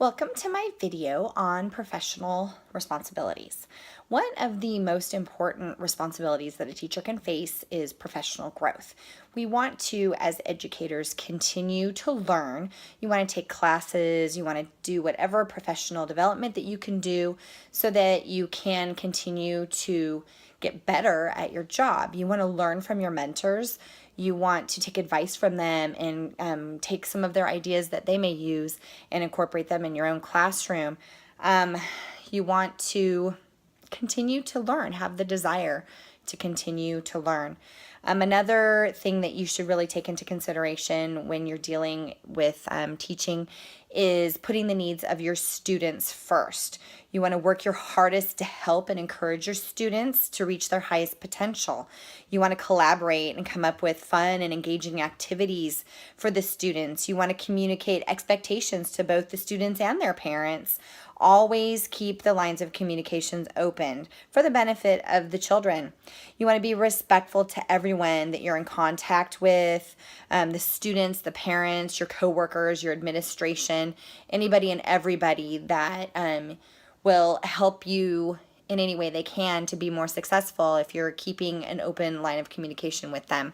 Welcome to my video on professional responsibilities. One of the most important responsibilities that a teacher can face is professional growth. We want to, as educators, continue to learn. You want to take classes, you want to do whatever professional development that you can do so that you can continue to get better at your job. You want to learn from your mentors. You want to take advice from them and take some of their ideas that they may use and incorporate them in your own classroom. You want to continue to learn, have the desire to continue to learn. Another thing that you should really take into consideration when you're dealing with teaching is putting the needs of your students first. You want to work your hardest to help and encourage your students to reach their highest potential. You want to collaborate and come up with fun and engaging activities for the students. You want to communicate expectations to both the students and their parents. Always keep the lines of communications open for the benefit of the children. You want to be respectful to everyone that you're in contact with, the students, the parents, your coworkers, your administration, anybody and everybody that will help you in any way they can to be more successful if you're keeping an open line of communication with them.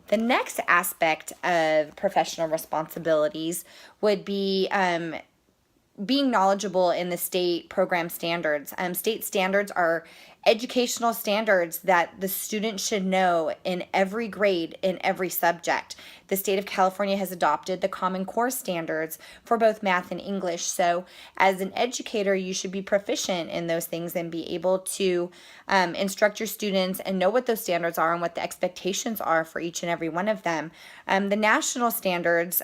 The next aspect of professional responsibilities would be being knowledgeable in the state program standards. State standards are educational standards that the student should know in every grade, in every subject. The state of California has adopted the Common Core standards for both math and English. So as an educator, you should be proficient in those things and be able to instruct your students and know what those standards are and what the expectations are for each and every one of them. The national standards,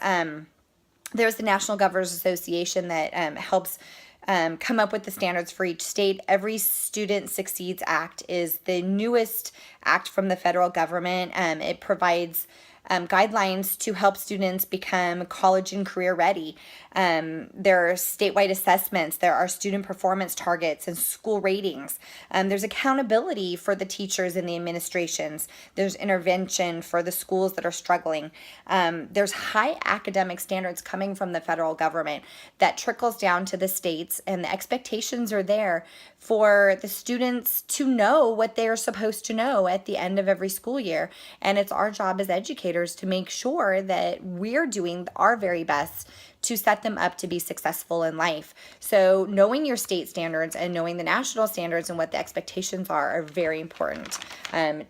there's the National Governors Association that helps come up with the standards for each state. Every Student Succeeds Act is the newest act from the federal government. It provides guidelines to help students become college and career ready. There are statewide assessments. There are student performance targets and school ratings. There's accountability for the teachers and the administrations. There's intervention for the schools that are struggling. There's high academic standards coming from the federal government that trickles down to the states, and the expectations are there for the students to know what they are supposed to know at the end of every school year. And it's our job as educators to make sure that we're doing our very best to set them up to be successful in life. So knowing your state standards and knowing the national standards and what the expectations are very important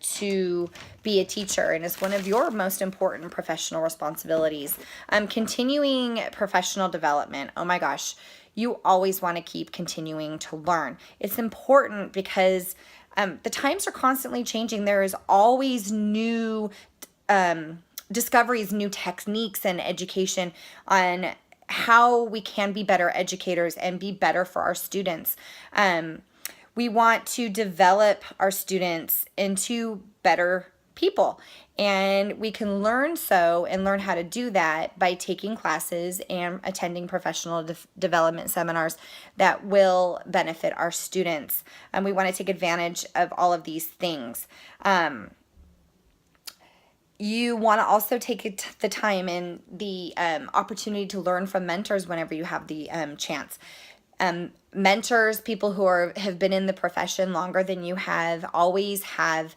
to be a teacher, and is one of your most important professional responsibilities. Continuing professional development. Oh my gosh, you always want to keep continuing to learn. It's important because the times are constantly changing. There is always new discoveries, new techniques and education on how we can be better educators and be better for our students. We want to develop our students into better people, and we can learn how to do that by taking classes and attending professional development seminars that will benefit our students. We want to take advantage of all of these things. You want to also take the time and the opportunity to learn from mentors whenever you have the chance. Mentors, people who have been in the profession longer than you have, always have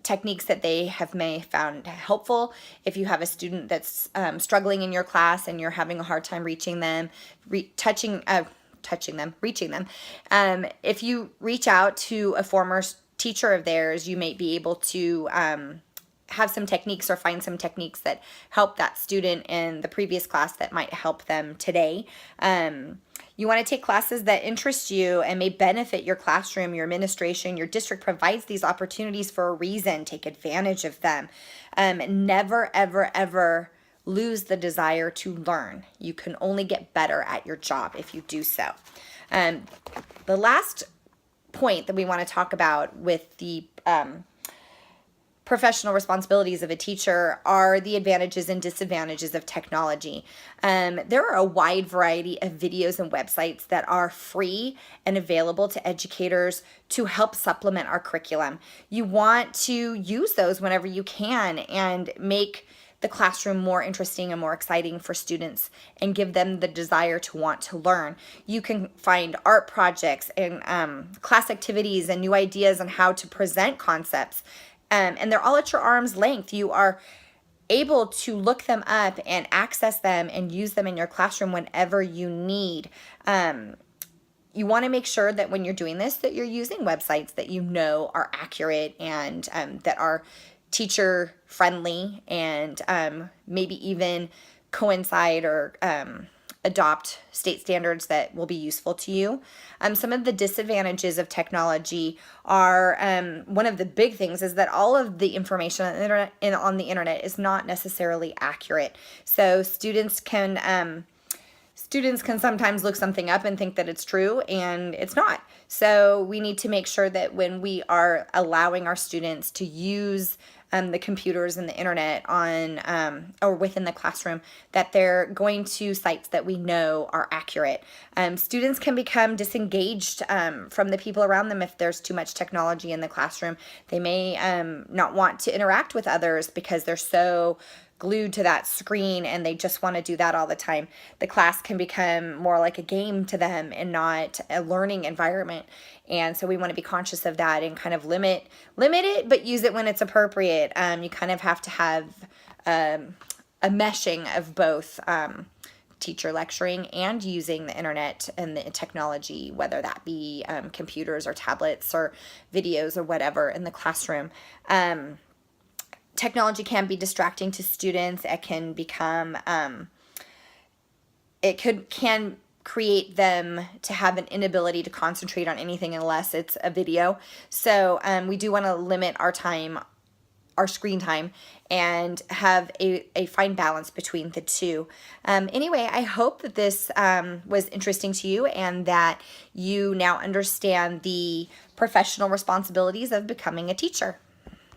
techniques that they may found helpful. If you have a student that's struggling in your class and you're having a hard time reaching them, reaching them. If you reach out to a former teacher of theirs, you may be able to have some techniques or find some techniques that help that student in the previous class that might help them today. You want to take classes that interest you and may benefit your classroom, your administration. Your district provides these opportunities for a reason. Take advantage of them. Never, ever, ever lose the desire to learn. You can only get better at your job if you do so. The last point that we want to talk about with the professional responsibilities of a teacher are the advantages and disadvantages of technology. There are a wide variety of videos and websites that are free and available to educators to help supplement our curriculum. You want to use those whenever you can and make the classroom more interesting and more exciting for students and give them the desire to want to learn. You can find art projects and class activities and new ideas on how to present concepts. And they're all at your arm's length. You are able to look them up and access them and use them in your classroom whenever you need. You want to make sure that when you're doing this, that you're using websites that you know are accurate and that are teacher friendly and maybe even coincide or adopt state standards that will be useful to you. Some of the disadvantages of technology are, one of the big things is that all of the information on the internet is not necessarily accurate. So students can sometimes look something up and think that it's true, and it's not. So we need to make sure that when we are allowing our students to use the computers and the internet on or within the classroom, that they're going to sites that we know are accurate. Students can become disengaged from the people around them if there's too much technology in the classroom. They may not want to interact with others because they're so glued to that screen and they just want to do that all the time. The class can become more like a game to them and not a learning environment. And so we want to be conscious of that and kind of limit it, but use it when it's appropriate. You kind of have to have a meshing of both teacher lecturing and using the internet and the technology, whether that be computers or tablets or videos or whatever in the classroom. Technology can be distracting to students. It can become, can create them to have an inability to concentrate on anything unless it's a video. So we do want to limit our screen time, and have a fine balance between the two. Anyway, I hope that this was interesting to you and that you now understand the professional responsibilities of becoming a teacher.